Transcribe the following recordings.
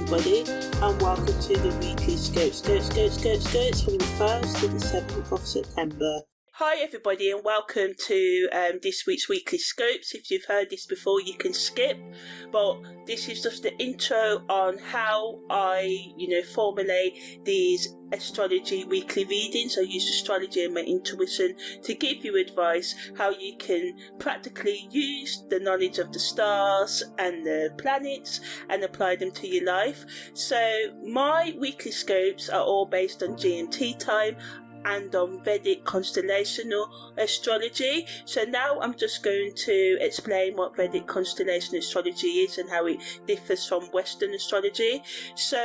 everybody, and welcome to the weekly scopes from the 1st to the 7th of September. Hi everybody, and welcome to this week's weekly scopes. If you've heard this before, you can skip, but this is just the intro on how I formulate these astrology weekly readings. I use astrology and my intuition to give you advice how you can practically use the knowledge of the stars and the planets and apply them to your life. So my weekly scopes are all based on GMT time and on Vedic Constellational Astrology. So now I'm just going to explain what Vedic Constellational Astrology is and how it differs from Western astrology. So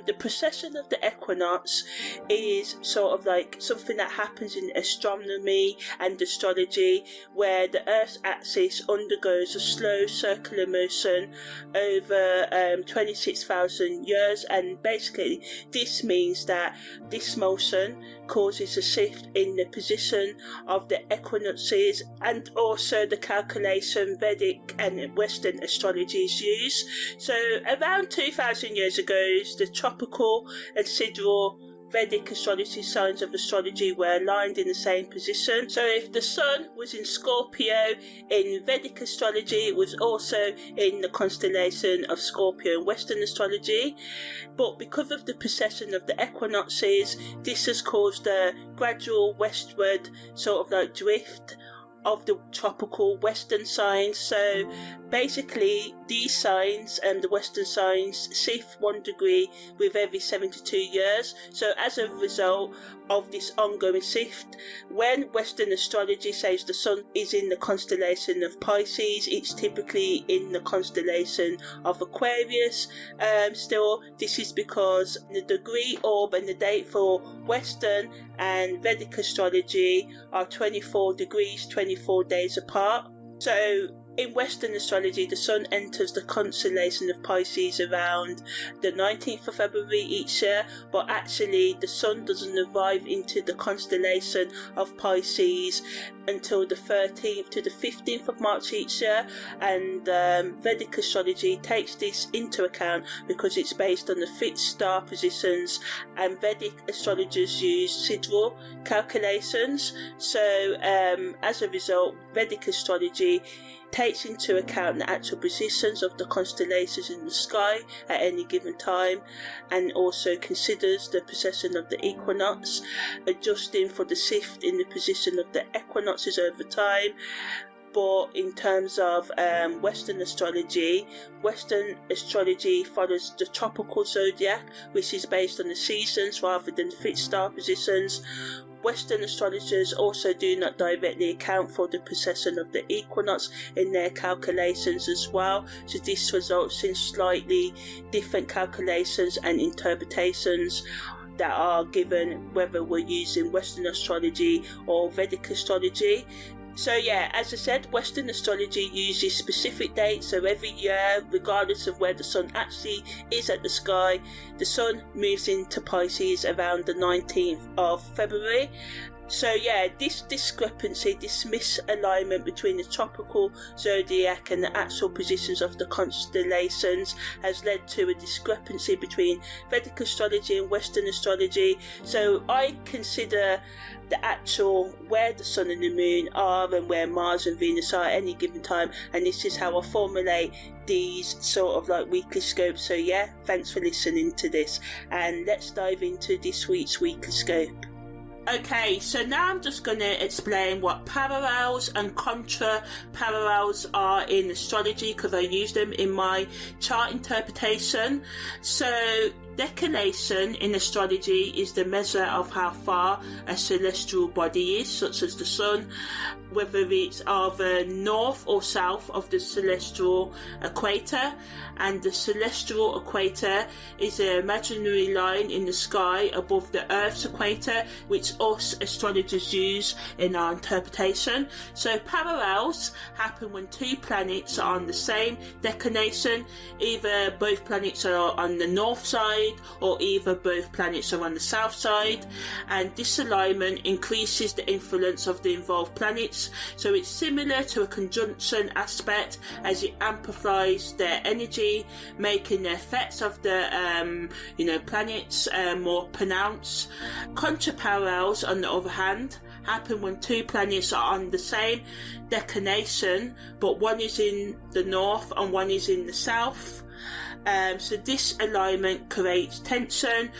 the precession of the equinox is sort of like something that happens in astronomy and astrology, where the Earth's axis undergoes a slow circular motion over 26,000 years, and basically this means that this motion causes a shift in the position of the equinoxes, and also the calculation Vedic and Western astrologies use. So around 2,000 years ago, the tropical and sidereal Vedic astrology signs of astrology were aligned in the same position. So if the sun was in Scorpio in Vedic astrology, it was also in the constellation of Scorpio in Western astrology. But because of the precession of the equinoxes, this has caused a gradual westward sort of like drift of the tropical Western signs. So basically these signs and the Western signs shift 1 degree with every 72 years. So as a result of this ongoing shift, when Western astrology says the sun is in the constellation of Pisces, it's typically in the constellation of Aquarius. Still, this is because the degree, orb and the date for Western and Vedic astrology are 24 degrees, 24 days apart. So in Western astrology, the sun enters the constellation of Pisces around the 19th of February each year, but actually the sun doesn't arrive into the constellation of Pisces until the 13th to the 15th of March each year, and Vedic astrology takes this into account because it's based on the fixed star positions, and Vedic astrologers use sidereal calculations. So as a result, Vedic astrology takes into account the actual positions of the constellations in the sky at any given time, and also considers the precession of the equinox, adjusting for the shift in the position of the equinoxes over time. But in terms of Western astrology follows the tropical zodiac, which is based on the seasons rather than fixed star positions. Western astrologers also do not directly account for the precession of the equinox in their calculations as well, so this results in slightly different calculations and interpretations that are given whether we're using Western astrology or Vedic astrology. So yeah, as I said, Western astrology uses specific dates, so every year, regardless of where the sun actually is at the sky, the sun moves into Pisces around the 19th of February. So yeah, this discrepancy, this misalignment between the tropical zodiac and the actual positions of the constellations has led to a discrepancy between Vedic astrology and Western astrology. So I consider the actual where the sun and the moon are and where Mars and Venus are at any given time, and this is how I formulate these sort of like weekly scopes. So yeah, thanks for listening to this, and let's dive into this week's weekly scope. Okay, so now I'm just going to explain what parallels and contra-parallels are in astrology, because I use them in my chart interpretation. So declination in astrology is the measure of how far a celestial body is, such as the sun, whether it's either north or south of the celestial equator. And the celestial equator is an imaginary line in the sky above the Earth's equator, which us astrologers use in our interpretation. So parallels happen when two planets are on the same declination. Either both planets are on the north side side, or either both planets are on the south side, and this alignment increases the influence of the involved planets. So it's similar to a conjunction aspect, as it amplifies their energy, making the effects of the planets more pronounced. Contra-parallels, on the other hand, happen when two planets are on the same declination, but one is in the north and one is in the south. So this alignment creates tension,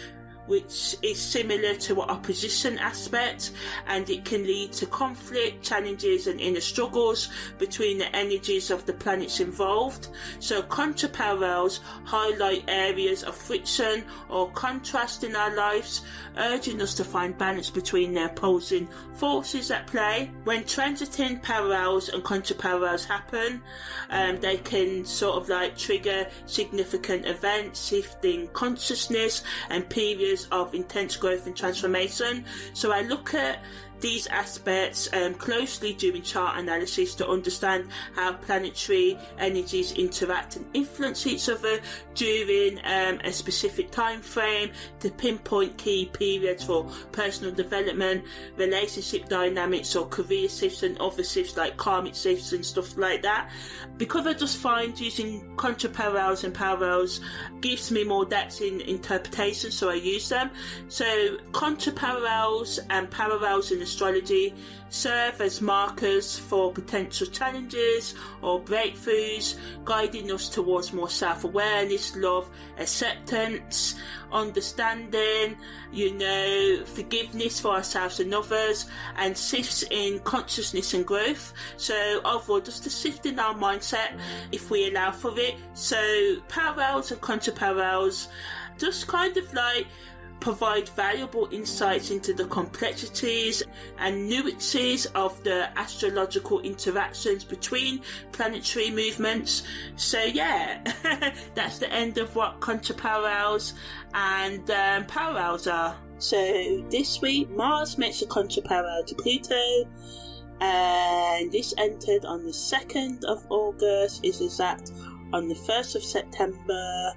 which is similar to an opposition aspect, and it can lead to conflict, challenges and inner struggles between the energies of the planets involved. So contra-parallels highlight areas of friction or contrast in our lives, urging us to find balance between the opposing forces at play. When transiting parallels and contra-parallels happen, they can sort of like trigger significant events, shifting consciousness and periods of intense growth and transformation. So I look at these aspects closely during chart analysis to understand how planetary energies interact and influence each other during a specific time frame, to pinpoint key periods for personal development, relationship dynamics or career shifts, and other shifts like karmic shifts and stuff like that. Because I just find using contra-parallels and parallels gives me more depth in interpretation, so I use them. So contra-parallels and parallels in astrology serve as markers for potential challenges or breakthroughs, guiding us towards more self-awareness, love, acceptance, understanding, forgiveness for ourselves and others, and shifts in consciousness and growth. So overall, just a shift in our mindset if we allow for it. So parallels and contra-parallels just kind of like provide valuable insights into the complexities and nuances of the astrological interactions between planetary movements. So yeah, that's the end of what contra-parallels and parallels are. So this week, Mars makes a contra-parallel to Pluto, and this entered on the 2nd of August, is exact on the 1st of September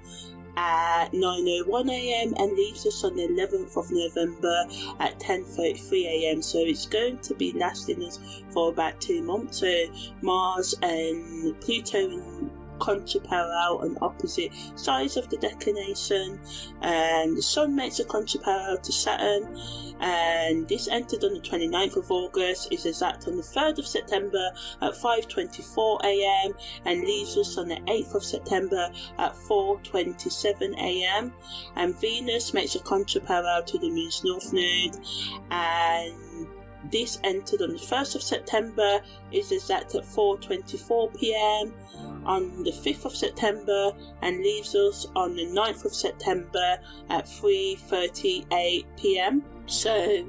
at 9:01 a.m. and leaves us on the 11th of November at 10:33 a.m. So it's going to be lasting us for about 2 months. So Mars and Pluto in contra-parallel on opposite sides of the declination, and the Sun makes a contra-parallel to Saturn, and this entered on the 29th of August, is exact on the 3rd of September at 5:24 a.m. and leaves us on the 8th of September at 4:27 a.m. and Venus makes a contra-parallel to the Moon's North Node, and this entered on the 1st of September, is exact at 4:24 p.m. on the 5th of September and leaves us on the 9th of September at 3:38 p.m. So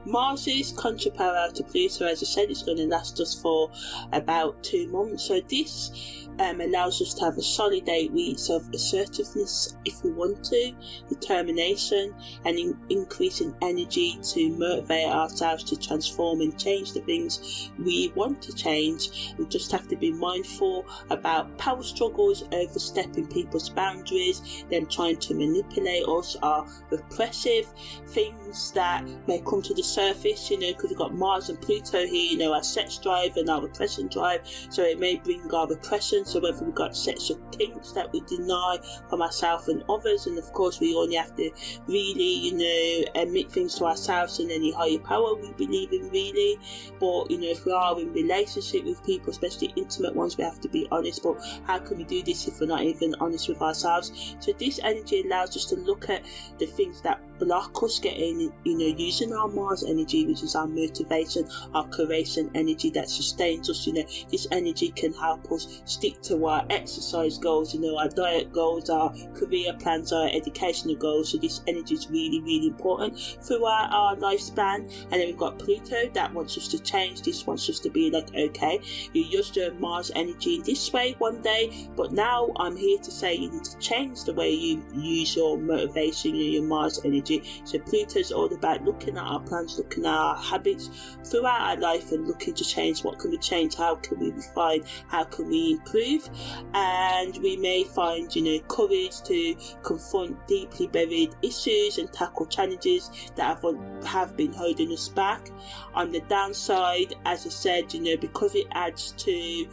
Mars's contra-parallel to Pluto, as I said, is going to last us for about 2 months. So this allows us to have a solid 8 weeks of assertiveness if we want to, determination, and increasing energy to motivate ourselves to transform and change the things we want to change. We just have to be mindful about power struggles, overstepping people's boundaries, them trying to manipulate us, our repressive things that may come to the surface, because we've got Mars and Pluto here, our sex drive and our repression drive, so it may bring our repression. So whether we've got sets of kinks that we deny from ourselves and others, and of course we only have to really, admit things to ourselves and any higher power we believe in, really. But if we are in relationship with people, especially intimate ones, we have to be honest. But how can we do this if we're not even honest with ourselves? So this energy allows us to look at the things that block us getting, using our Mars energy, which is our motivation, our creation energy that sustains us. This energy can help us stick to our exercise goals, our diet goals, our career plans, our educational goals. So this energy is really, really important throughout our lifespan. And then we've got Pluto that wants us to change. This wants us to be like, okay, you used your Mars energy in this way one day, but now I'm here to say you need to change the way you use your motivation, your Mars energy. So Pluto is all about looking at our plans patterns, looking at our habits throughout our life and looking to change. What can we change? How can we refine? How can we improve? And we may find, courage to confront deeply buried issues and tackle challenges that have been holding us back. On the downside, as I said, because it adds to,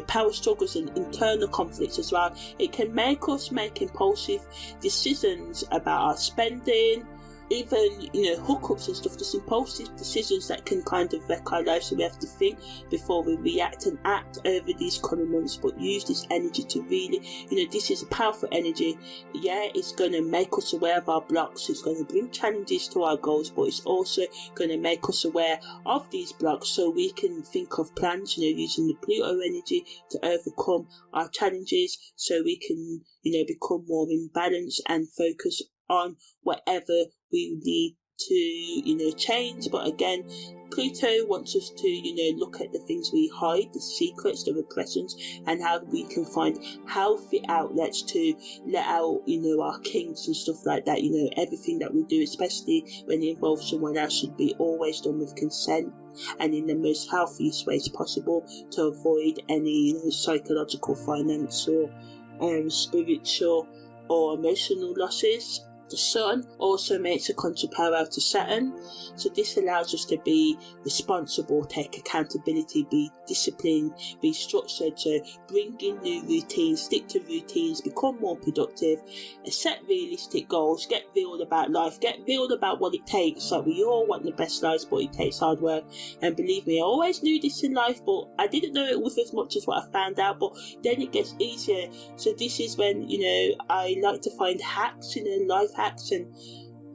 power struggles and internal conflicts as well, it can make us make impulsive decisions about our spending, even hookups and stuff, just impulsive decisions that can kind of wreck our lives. So we have to think before we react and act over these coming months, but use this energy to really, this is a powerful energy. It's going to make us aware of our blocks, it's going to bring challenges to our goals, but it's also going to make us aware of these blocks so we can think of plans, using the Pluto energy to overcome our challenges, so we can become more in balance and focus on whatever we need to change. But again, Pluto wants us to look at the things we hide, the secrets, the repressions, and how we can find healthy outlets to let out our kinks and stuff like that. Everything that we do, especially when it involves someone else, should be always done with consent and in the most healthiest ways possible, to avoid any psychological, financial, spiritual or emotional losses. The Sun also makes a contra-parallel to Saturn, so this allows us to be responsible, take accountability, be disciplined, be structured, to bring in new routines, stick to routines, become more productive, set realistic goals, get real about life, get real about what it takes. Like, we all want the best lives, but it takes hard work. And believe me, I always knew this in life, but I didn't know it was as much as what I found out. But then it gets easier. So this is when I like to find hacks, life hacks, and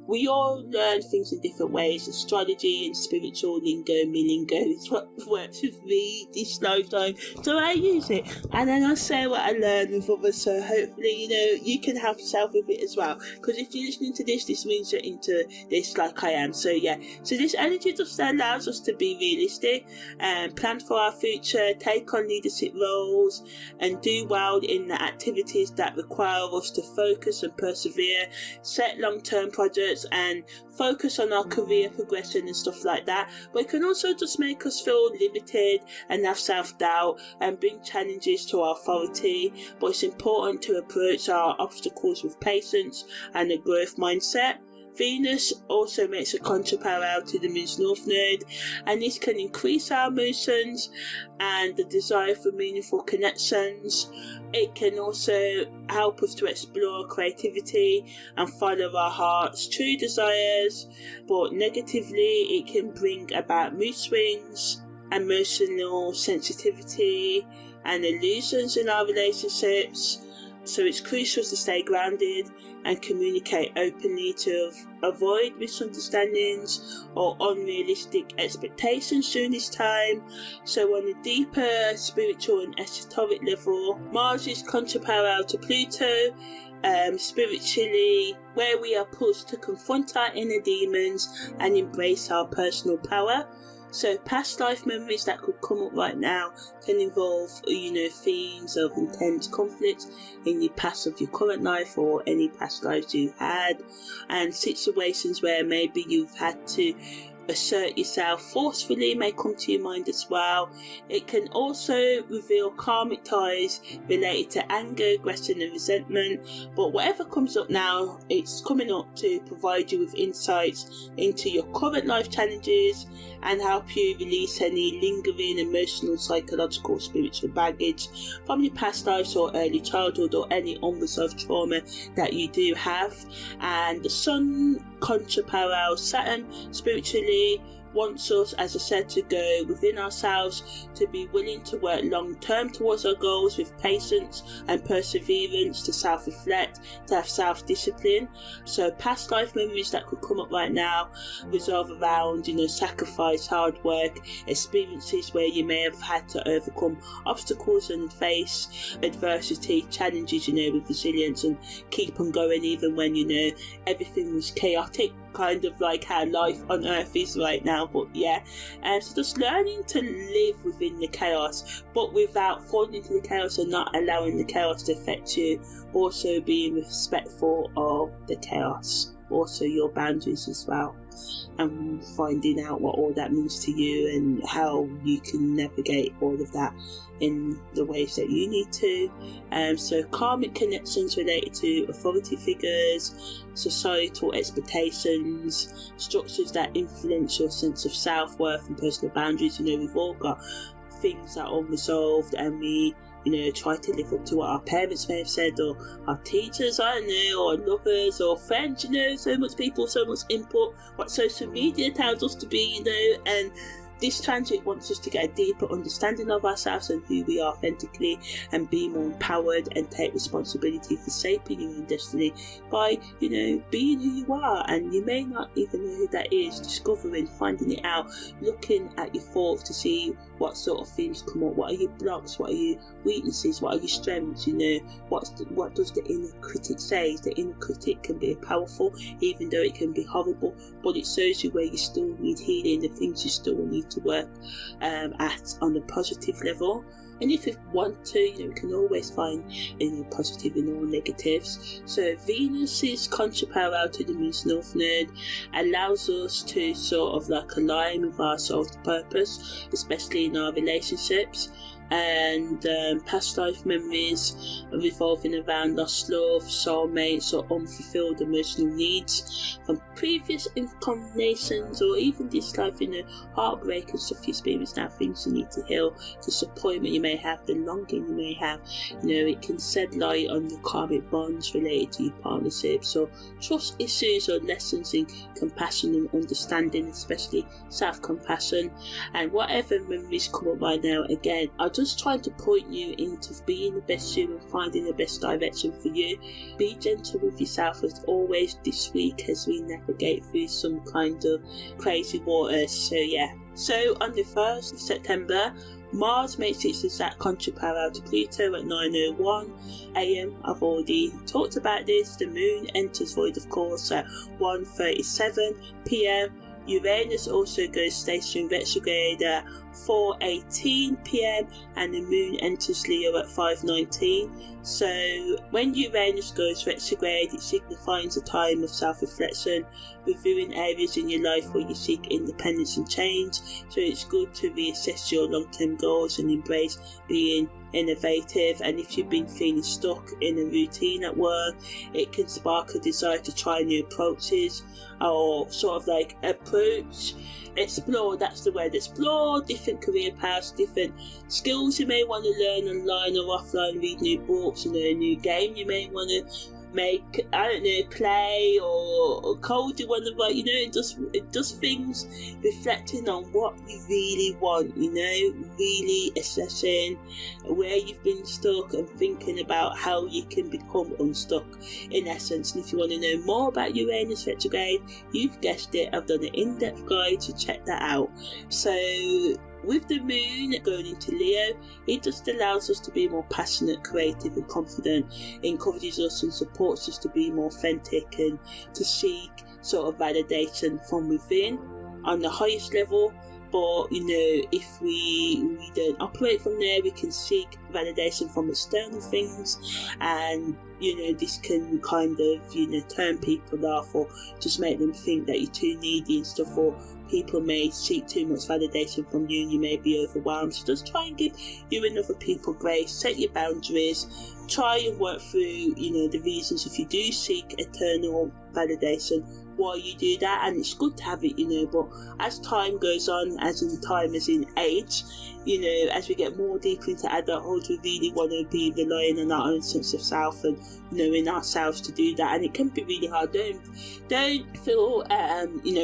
we all learn things in different ways. Astrology and spiritual lingo, lingo is what works with me this lifetime, so I use it, and then I share what I learn with others, so hopefully you can help yourself with it as well, because if you're listening to this means you're into this like I am. So this energy just allows us to be realistic and plan for our future, take on leadership roles, and do well in the activities that require us to focus and persevere, set long-term projects, and focus on our career progression and stuff like that. But it can also just make us feel limited and have self-doubt and bring challenges to our authority. But it's important to approach our obstacles with patience and a growth mindset. Venus also makes a contra-parallel to the Moon's North Node, and this can increase our emotions and the desire for meaningful connections. It can also help us to explore creativity and follow our heart's true desires, but negatively it can bring about mood swings, emotional sensitivity, and illusions in our relationships. So it's crucial to stay grounded and communicate openly to avoid misunderstandings or unrealistic expectations during this time. So on a deeper spiritual and esoteric level, Mars is contra-parallel to Pluto, spiritually, where we are pushed to confront our inner demons and embrace our personal power. So past life memories that could come up right now can involve, themes of intense conflict in your past of your current life or any past lives you had, and situations where maybe you've had to assert yourself forcefully may come to your mind as well. It can also reveal karmic ties related to anger, aggression and resentment. But whatever comes up now, it's coming up to provide you with insights into your current life challenges and help you release any lingering emotional, psychological, spiritual baggage from your past lives or early childhood or any unresolved trauma that you do have. And the Sun contra-parallel Saturn spiritually wants us, as I said, to go within ourselves, to be willing to work long term towards our goals with patience and perseverance, to self-reflect, to have self-discipline. So past life memories that could come up right now resolve around sacrifice, hard work, experiences where you may have had to overcome obstacles and face adversity, challenges with resilience and keep on going even when everything was chaotic, kind of like how life on earth is right now. But so just learning to live within the chaos, but without falling into the chaos and not allowing the chaos to affect you, also being respectful of the chaos. but also your boundaries as well, and finding out what all that means to you and how you can navigate all of that in the ways that you need to. So karmic connections related to authority figures, societal expectations, structures that influence your sense of self-worth and personal boundaries. We've all got things that are unresolved, and we try to live up to what our parents may have said, or our teachers, I don't know, or lovers, or friends, so much people, so much input, what social media tells us to be, and this transit wants us to get a deeper understanding of ourselves and who we are authentically, and be more empowered and take responsibility for shaping your own destiny by, being who you are. And you may not even know who that is. Discovering, finding it out, looking at your thoughts to see what sort of things come up. What are your blocks? What are your weaknesses? What are your strengths? What does the inner critic say? The inner critic can be powerful, even though it can be horrible, but it shows you where you still need healing, the things you still need to work at on a positive level. And if you want to, you can always find positive in all negatives. So Venus's contra-parallel to the moon's north node allows us to sort of align with our soul's purpose, especially in our relationships. And past life memories revolving around lost love, soulmates, or unfulfilled emotional needs from previous incarnations, or even this life, heartbreak and stuff you experience now, things you need to heal, disappointment you may have, the longing you may have. It can shed light on the karmic bonds related to your partnership, so trust issues or lessons in compassion and understanding, especially self-compassion. And whatever memories come up right now, again, I'll just trying to point you into being the best you and finding the best direction for you. Be gentle with yourself as always this week as we navigate through some kind of crazy waters. So on the 1st of September, Mars makes its exact contra-parallel to Pluto at 9:01 AM. I've already talked about this. The moon enters void, of course, at 1:37 PM. Uranus also goes stationary retrograde at 4:18 PM, and the moon enters Leo at 5:19. So when Uranus goes retrograde, it signifies a time of self-reflection, reviewing areas in your life where you seek independence and change. So it's good to reassess your long-term goals and embrace being innovative. And if you've been feeling stuck in a routine at work, it can spark a desire to try new approaches, or explore, that's the word, explore different career paths, different skills you may want to learn online or offline, read new books, a new game you may want to make, play or code you want to write, it does things reflecting on what you really want, really assessing where you've been stuck and thinking about how you can become unstuck, in essence. And if you want to know more about Uranus retrograde, you've guessed it, I've done an in-depth guide, to check that out. So with the moon going into Leo, it just allows us to be more passionate, creative and confident. It encourages us and supports us to be more authentic and to seek sort of validation from within on the highest level. But if we don't operate from there, we can seek validation from external things, and this can kind of turn people off, or just make them think that you're too needy and stuff, or people may seek too much validation from you and you may be overwhelmed. So just try and give you and other people grace, set your boundaries, try and work through the reasons if you do seek eternal validation, why you do that. And it's good to have it, but as time goes on, as in time as in age, as we get more deeper into adulthood, we really want to be relying on our own sense of self and knowing ourselves to do that. And it can be really hard. Don't feel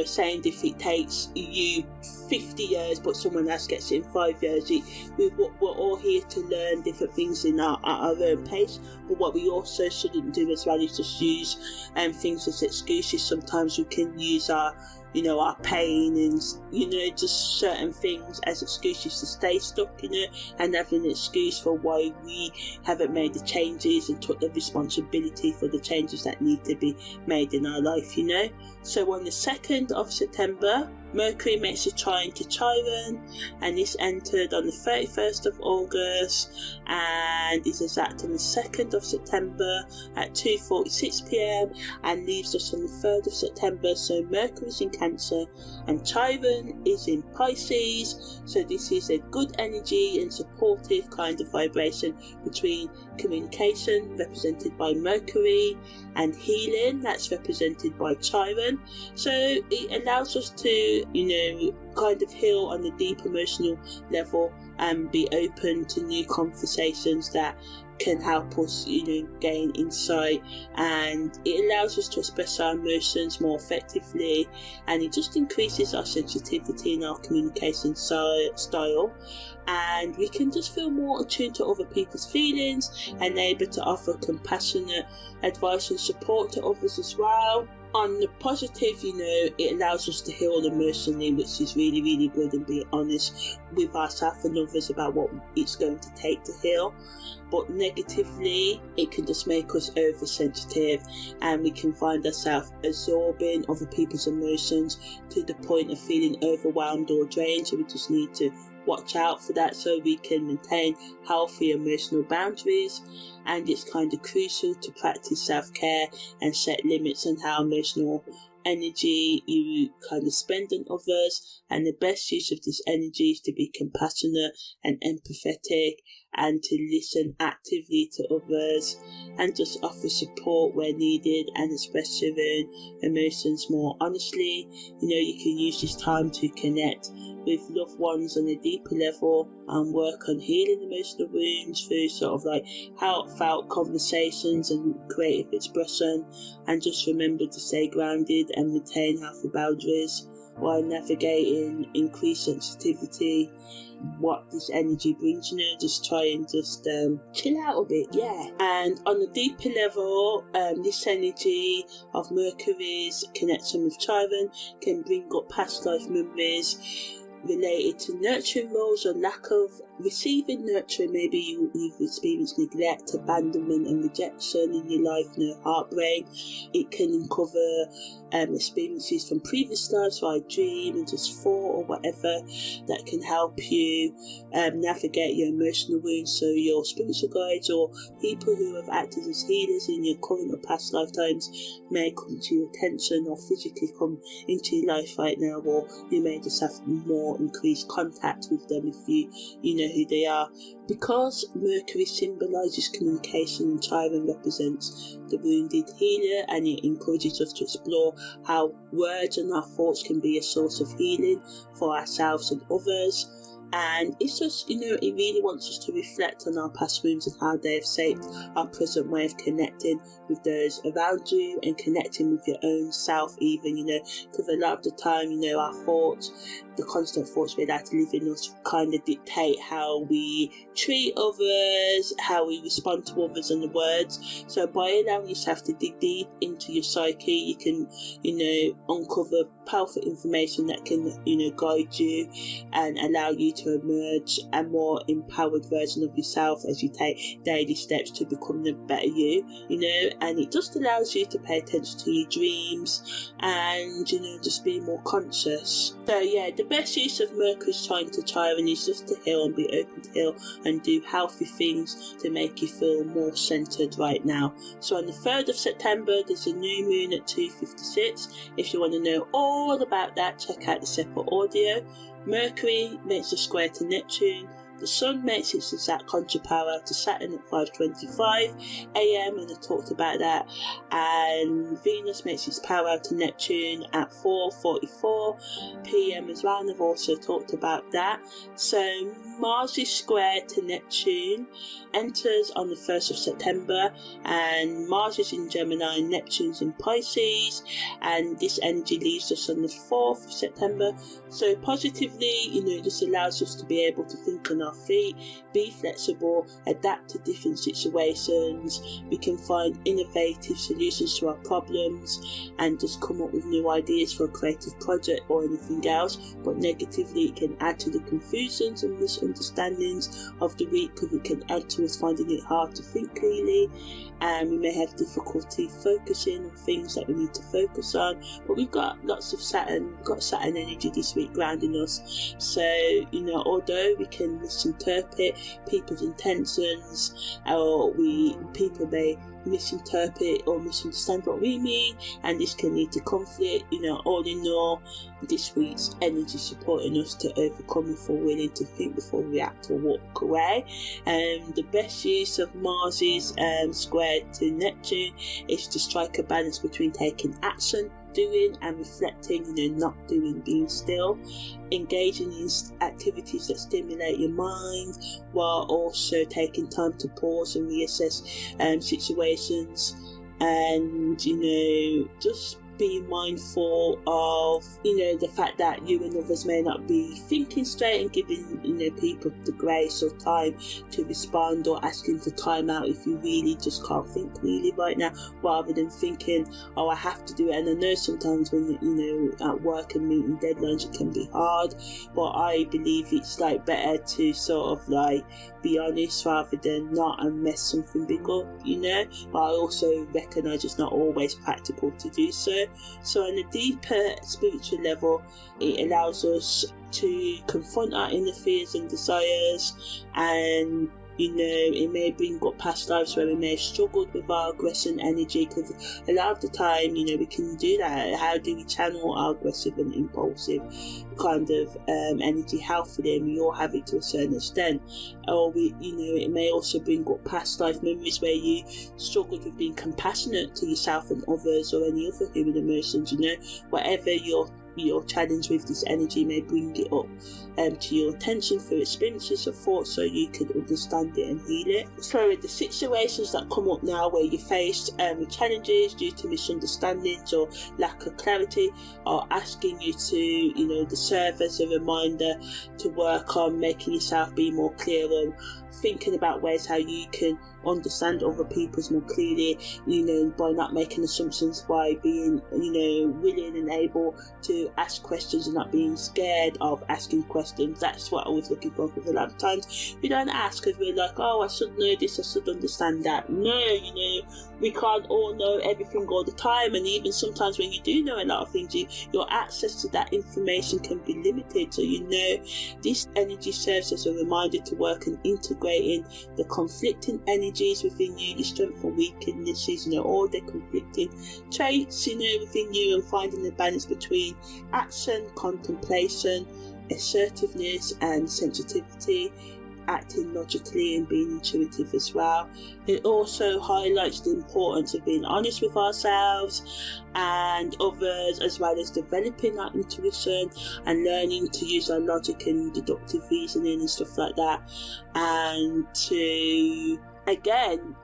saying if it takes you 50 years but someone else gets it in 5 years. We're all here to learn different things at our own pace, but what we also shouldn't do as well is just use things as excuses. Sometimes we can use our our pain and, just certain things as excuses to stay stuck, and having an excuse for why we haven't made the changes and took the responsibility for the changes that need to be made in our life, So on the 2nd of September, Mercury makes a trine to Chiron, and this entered on the 31st of August and is exact on the 2nd of September at 2:46 p.m. and leaves us on the 3rd of September. So Mercury is in Cancer and Chiron is in Pisces, so this is a good energy and supportive kind of vibration between communication, represented by Mercury, and healing, that's represented by Chiron. So it allows us to kind of heal on a deep emotional level and be open to new conversations that can help us, gain insight, and it allows us to express our emotions more effectively, and it just increases our sensitivity in our communication style, and we can just feel more attuned to other people's feelings and able to offer compassionate advice and support to others as well. On the positive, it allows us to heal emotionally, which is really, really good, and be honest with ourselves and others about what it's going to take to heal. But negatively, it can just make us oversensitive, and we can find ourselves absorbing other people's emotions to the point of feeling overwhelmed or drained. So we just need to watch out for that so we can maintain healthy emotional boundaries. And it's kind of crucial to practice self-care and set limits on how emotional energy you kind of spend on others, and the best use of this energy is to be compassionate and empathetic and to listen actively to others and just offer support where needed and express your own emotions more honestly. You can use this time to connect with loved ones on a deeper level and work on healing emotional wounds through sort of like heartfelt conversations and creative expression, and just remember to stay grounded and retain healthy boundaries while navigating increased sensitivity. What this energy brings, just try and just chill out a bit, And on a deeper level, this energy of Mercury's connection with Chiron can bring up past life memories related to nurturing roles or lack of receiving nurturing. Maybe you've experienced neglect, abandonment and rejection in your life, heartbreak. It can uncover experiences from previous lives, or a dream and just thought or whatever, that can help you navigate your emotional wounds. So your spiritual guides or people who have acted as healers in your current or past lifetimes may come to your attention or physically come into your life right now, or you may just have more increased contact with them if you know who they are. Because Mercury symbolises communication and Chiron represents the wounded healer, and it encourages us to explore how words and our thoughts can be a source of healing for ourselves and others. And it's just, it really wants us to reflect on our past wounds and how they have shaped our present way of connecting with those around you and connecting with your own self even, because a lot of the time, our thoughts, the constant thoughts we like to live in us, kind of dictate how we treat others, how we respond to others and the words. So by allowing yourself to dig deep into your psyche, you can, uncover powerful information that can, guide you and allow you to emerge a more empowered version of yourself as you take daily steps to become the better you, and it just allows you to pay attention to your dreams and, just be more conscious. So the best use of Mercury's trine to Chiron is just to heal and be open to heal and do healthy things to make you feel more centered right now. So on the 3rd of September, there's a new moon at 2:56. If you want to know all about that, check out the separate audio. Mercury makes a square to Neptune. The Sun makes its exact contra-parallel to Saturn at 5:25 a.m. and I talked about that. And Venus makes its parallel to Neptune at 4:44 p.m. as well, and I've also talked about that. So Mars' square to Neptune enters on the 1st of September, and Mars is in Gemini and Neptune's in Pisces, and this energy leaves us on the 4th of September. So positively, this allows us to be able to think on our feet, be flexible, adapt to different situations. We can find innovative solutions to our problems and just come up with new ideas for a creative project or anything else. But negatively, it can add to the confusions and misunderstandings of the week, because it can add to us finding it hard to think clearly, and we may have difficulty focusing on things that we need to focus on. But we've got lots of Saturn energy this week grounding us. So, although we can misinterpret people's intentions, or people may misinterpret or misunderstand what we mean, and this can lead to conflict. All in all, this week's energy supporting us to overcome if we're willing to think before we react or walk away. The best use of Mars's square to Neptune is to strike a balance between taking action, doing, and reflecting, not doing, being still. Engaging in activities that stimulate your mind, while also taking time to pause and reassess situations, and just being mindful of the fact that you and others may not be thinking straight, and giving people the grace or time to respond, or asking for time out if you really just can't think clearly right now, rather than thinking, oh, I have to do it. And I know sometimes when at work and meeting deadlines it can be hard, but I believe it's better to sort of be honest rather than not and mess something big up, but I also recognise it's not always practical to do so. So on a deeper spiritual level, it allows us to confront our inner fears and desires, and it may bring up past lives where we may have struggled with our aggression energy, because a lot of the time, we can do that. How do we channel our aggressive and impulsive kind of energy healthily? And we all have it to a certain extent. Or it may also bring up past life memories where you struggled with being compassionate to yourself and others, or any other human emotions. Whatever your challenge with this energy may bring it up to your attention through experiences or thoughts, so you can understand it and heal it. So the situations that come up now where you're faced with challenges due to misunderstandings or lack of clarity are asking you to serve as a reminder to work on making yourself be more clear, on thinking about ways how you can understand other people's more clearly, by not making assumptions, by being willing and able to ask questions and not being scared of asking questions. That's what I was looking for, because a lot of times we don't ask because we're like, oh, I should know this, I should understand that. No, we can't all know everything all the time, and even sometimes when you do know a lot of things, your access to that information can be limited. So this energy serves as a reminder to work on integrating the conflicting energies within you, your strengths and weaknesses, all the conflicting traits within you, and finding the balance between action, contemplation, assertiveness and sensitivity, acting logically and being intuitive as well. It also highlights the importance of being honest with ourselves and others, as well as developing our intuition and learning to use our logic and deductive reasoning and stuff like that, and to again,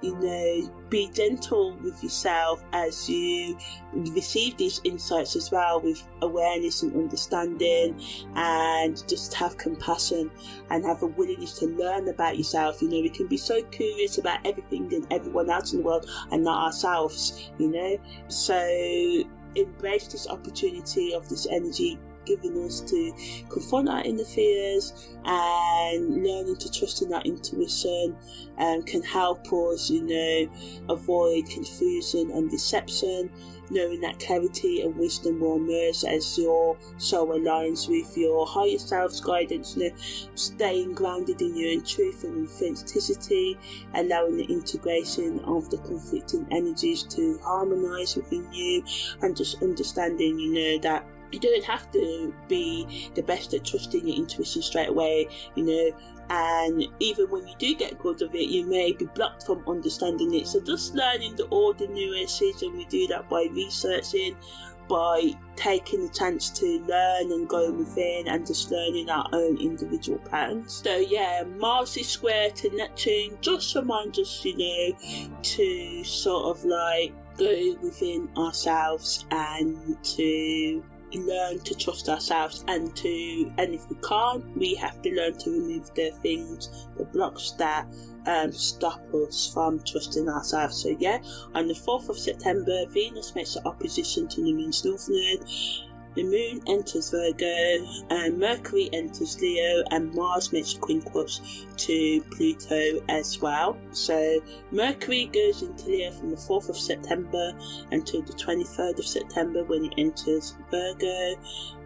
be gentle with yourself as you receive these insights as well, with awareness and understanding, and just have compassion and have a willingness to learn about yourself. We can be so curious about everything and everyone else in the world and not ourselves, So embrace this opportunity of this energy giving us to confront our inner fears, and learning to trust in that intuition can help us, avoid confusion and deception, knowing that clarity and wisdom will emerge as your soul aligns with your higher self's guidance, staying grounded in your own truth and authenticity, allowing the integration of the conflicting energies to harmonise within you, and just understanding, that you don't have to be the best at trusting your intuition straight away, and even when you do get good of it, you may be blocked from understanding it. So just learning the ordinaries, and we do that by researching, by taking the chance to learn and going within, and just learning our own individual patterns. So Mars is square to Neptune just reminds us, to sort of go within ourselves and to learn to trust ourselves, and if we can't, we have to learn to remove the things, the blocks that stop us from trusting ourselves. So yeah, on the 4th of September, Venus makes an opposition to the moon's north node. The moon enters Virgo, and Mercury enters Leo, and Mars makes a quincunx to Pluto as well. So Mercury goes into Leo from the 4th of September until the 23rd of September when it enters Virgo.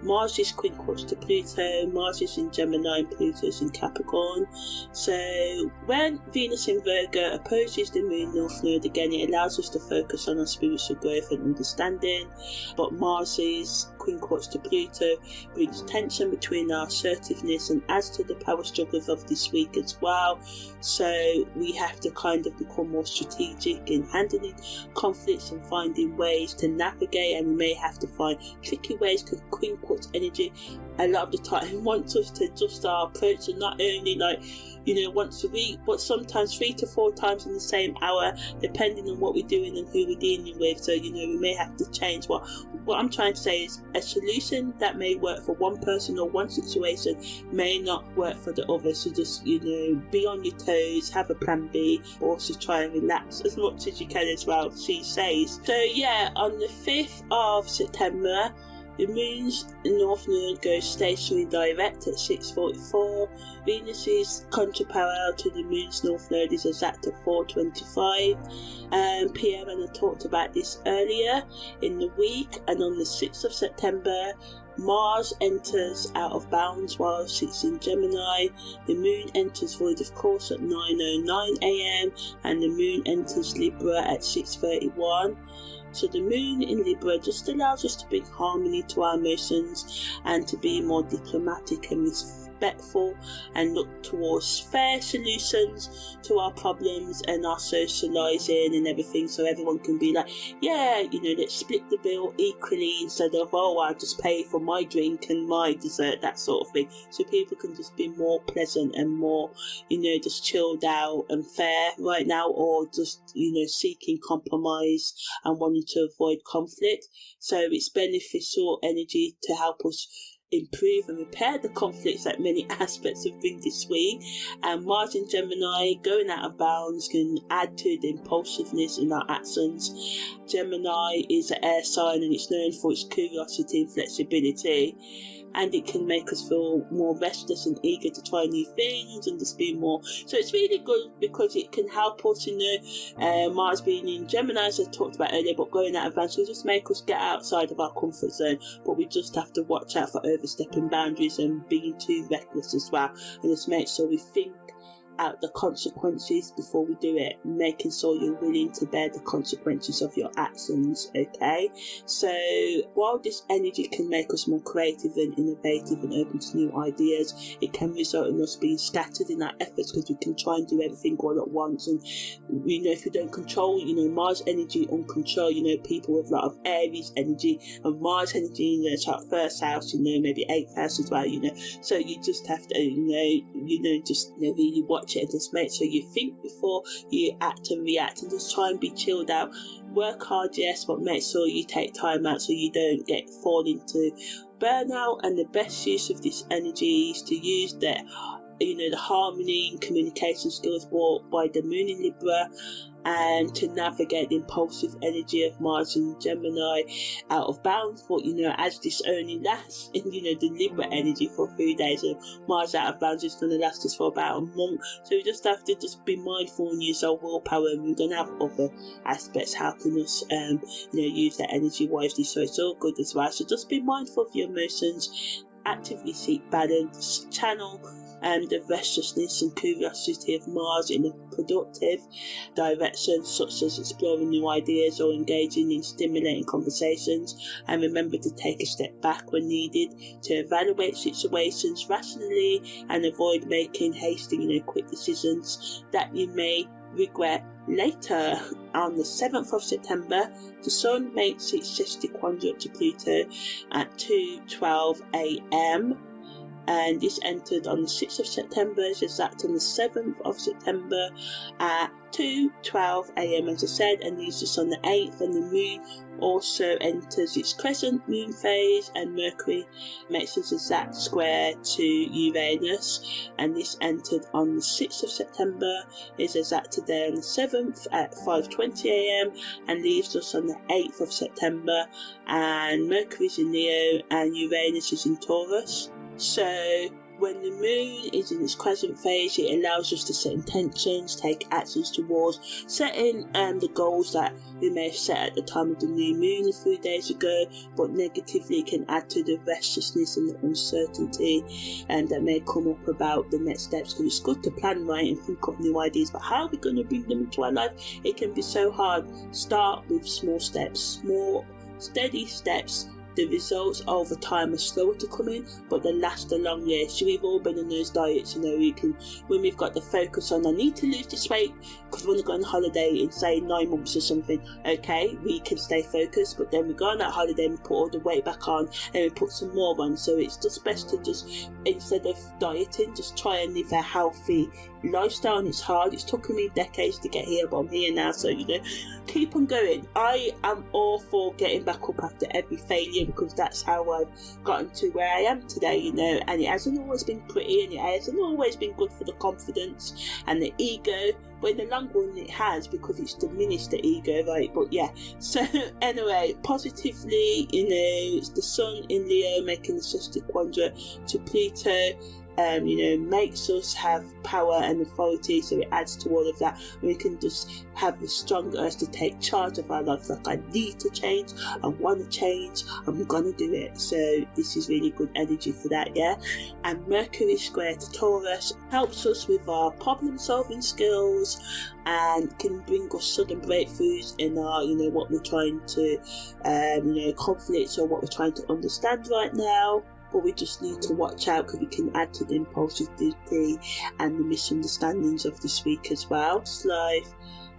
Mars is quincunx to Pluto, Mars is in Gemini and Pluto is in Capricorn. So when Venus in Virgo opposes the moon north node again, it allows us to focus on our spiritual growth and understanding, but Mars is quincunx to Pluto brings tension between our assertiveness and adds to the power struggles of this week as well. So we have to kind of become more strategic in handling conflicts and finding ways to navigate, and we may have to find tricky ways, because quincunx energy a lot of the time wants us to adjust our approach, and not only once a week, but sometimes 3 to 4 times in the same hour, depending on what we're doing and who we're dealing with. So we may have to change. What I'm trying to say is, a solution that may work for one person or one situation may not work for the other. So just be on your toes, have a plan B, but also try and relax as much as you can as well, she says. So yeah, on the 5th of September, the moon's north node goes stationary direct at 6:44. Venus's contra-parallel to the moon's north node is exact at 4:25 p.m. and I talked about this earlier in the week. And on the 6th of September, Mars enters out of bounds while it sits in Gemini. The moon enters void of course at 9:09 a.m. and the moon enters Libra at 6:31. So the moon in Libra just allows us to bring harmony to our emotions and to be more diplomatic and respectful and look towards fair solutions to our problems and our socialising and everything, so everyone can be like, yeah, let's split the bill equally instead of, oh, I'll just pay for my drink and my dessert, that sort of thing. So people can just be more pleasant and more, just chilled out and fair right now, or just, seeking compromise and wanting to avoid conflict. So it's beneficial energy to help us improve and repair the conflicts that many aspects have been this week. And Mars in Gemini going out of bounds can add to the impulsiveness in our actions. Gemini is an air sign and it's known for its curiosity and flexibility, and it can make us feel more restless and eager to try new things and just be more. So it's really good because it can help us, Mars being in Gemini, as I talked about earlier, but going out of bounds will just make us get outside of our comfort zone. But we just have to watch out for overstepping boundaries and being too reckless as well, and just make sure we think out the consequences before we do it, making sure you're willing to bear the consequences of your actions. Okay, so while this energy can make us more creative and innovative and open to new ideas, it can result in us being scattered in our efforts, because we can try and do everything all at once. And if we don't control, Mars energy on control, people with a lot of Aries energy and Mars energy, it's our first house, maybe 8th house as well, so you just have to just really watch it and just make sure you think before you act and react, and just try and be chilled out. Work hard, yes, but make sure you take time out so you don't fall into burnout. And the best use of this energy is to use the harmony and communication skills brought by the moon in Libra, and to navigate the impulsive energy of Mars in Gemini out of bounds. But as this only lasts in the Libra energy for 3 days, and Mars out of bounds is going to last us for about a month. So we just have to just be mindful and use our willpower, and we're going to have other aspects helping us use that energy wisely. So it's all good as well. So just be mindful of your emotions, actively seek balance, channel the restlessness and curiosity of Mars in a productive direction, such as exploring new ideas or engaging in stimulating conversations. And remember to take a step back when needed, to evaluate situations rationally and avoid making hasty, quick decisions that you may regret later. On the 7th of September, the Sun makes its sextile quadrant to Pluto at 2:12 a.m. and this entered on the 6th of September, it's exact on the 7th of September at 2:12 a.m. as I said, and leaves us on the 8th, and the moon also enters its crescent moon phase, and Mercury makes its exact square to Uranus, and this entered on the 6th of September, is exact today on the 7th at 5:20 a.m. and leaves us on the 8th of September, and Mercury's in Leo and Uranus is in Taurus. So when the moon is in its crescent phase, it allows us to set intentions, take actions towards setting the goals that we may have set at the time of the new moon a few days ago, but negatively can add to the restlessness and the uncertainty that may come up about the next steps. Because it's good to plan right and think of new ideas, but how are we going to bring them into our life? It can be so hard. Start with small steps, small steady steps. The results over time are slower to come in, but they last a long year. So we've all been in those diets, when we've got the focus on, I need to lose this weight because we want to go on holiday in, say, 9 months or something. Okay, we can stay focused, but then we go on that holiday and we put all the weight back on and we put some more on. So it's just best to just, instead of dieting, just try and live a healthy lifestyle. And it's hard. It's taken me decades to get here, but I'm here now. So, keep on going. I am all for getting back up after every failure, because that's how I've gotten to where I am today, and it hasn't always been pretty, and it hasn't always been good for the confidence and the ego, but in the long run it has, because it's diminished the ego, right? But yeah, so anyway, positively, it's the sun in Leo making the sextile quadra to Pluto, makes us have power and authority, so it adds to all of that. We can just have the strong urge to take charge of our life, like I need to change, I want to change, I'm gonna do it. So this is really good energy for that, yeah. And Mercury square to Taurus helps us with our problem solving skills and can bring us sudden breakthroughs in our, what we're trying to, conflicts or what we're trying to understand right now. But we just need to watch out, because we can add to the impulsivity and the misunderstandings of this week as well. It's life,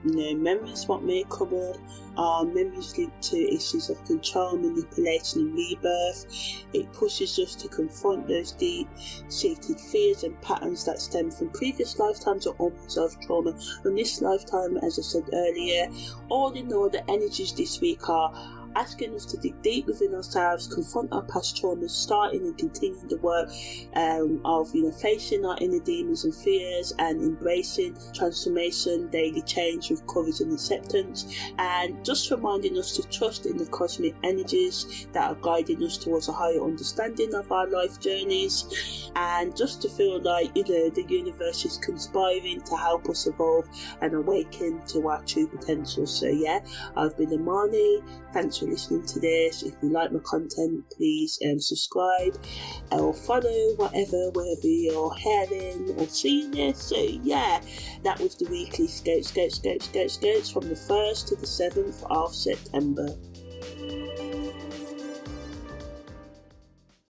memories what may come up are memories linked to issues of control, manipulation and rebirth. It pushes us to confront those deep-seated fears and patterns that stem from previous lifetimes or unresolved trauma. In this lifetime, as I said earlier, all in all, the energies this week are asking us to dig deep within ourselves, confront our past traumas, starting and continuing the work of facing our inner demons and fears, and embracing transformation, daily change with courage and acceptance, and just reminding us to trust in the cosmic energies that are guiding us towards a higher understanding of our life journeys, and just to feel like the universe is conspiring to help us evolve and awaken to our true potential. So yeah, I've been Amani. Thanks for listening to this. If you like my content, please subscribe or follow wherever you're hearing or seeing this. So yeah, that was the weekly scopes from the 1st to the 7th of September.